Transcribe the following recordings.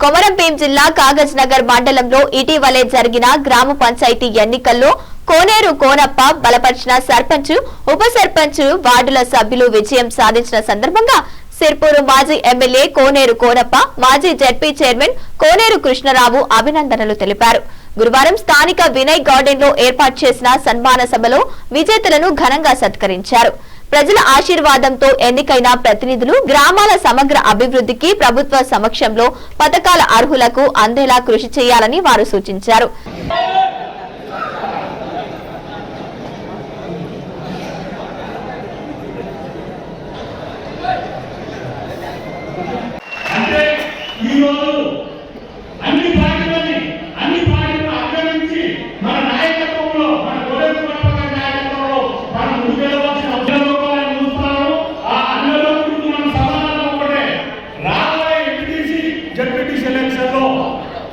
కొమరంభీం జిల్లా కాగజ్ నగర్ మండలంలో ఇటీవలే జరిగిన గ్రామ పంచాయతీ ఎన్నికల్లో కోనేరు కోనప్ప బలపరిచిన సర్పంచ్ ఉప సర్పంచ్ వార్డుల సభ్యులు విజయం సాధించిన సందర్భంగా సిర్పూరు మాజీ ఎమ్మెల్యే కోనేరు కోనప్ప మాజీ జెడ్పీ చైర్మన్ కోనేరు కృష్ణరావు అభినందనలు తెలిపారు. గురువారం స్థానిక వినయ్ గార్డెన్ లో ఏర్పాటు చేసిన సన్మాన సభలో విజేతలను ఘనంగా సత్కరించారు. ప్రజల ఆశీర్వాదంతో ఎన్నికైన ప్రతినిధులు గ్రామాల సమగ్ర అభివృద్ధికి ప్రభుత్వ సమక్షంలో పథకాల అర్హులకు అందేలా కృషి చేయాలని వారు సూచించారు.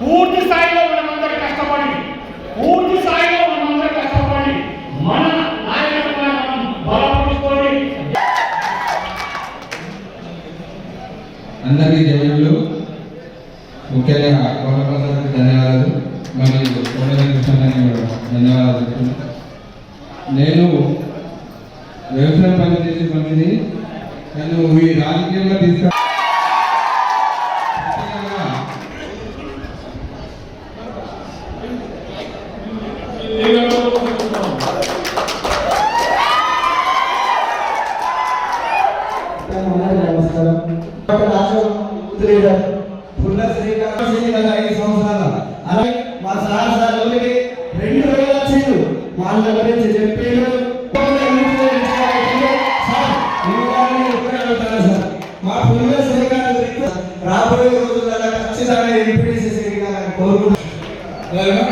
పూర్తి స్థాయిలో మనమందరం కష్టపడి మన నాయకత్వాన్ని బలపరుచుకొని అందరికీ జయములు. ముఖ్యంగా కోనప్రసాద్కి ధన్యవాదాలు, మరియు కోనేరు కృష్ణారావుకి కూడా ధన్యవాదాలు చెప్తున్నాను. నేను వ్యవసాయ పని చేసే పనిని నన్ను ఈ రాజకీయంగా తీసుకు మా సార్ రోజుకి 2,000 వచ్చారు. వాళ్ళ గురించి చెప్పారు. మా పుల్ల శ్రీకాంత్ రాబోయే రోజుల్లో ఖచ్చితంగా ఎంపీటీసీ కోరుకుంటున్నాను.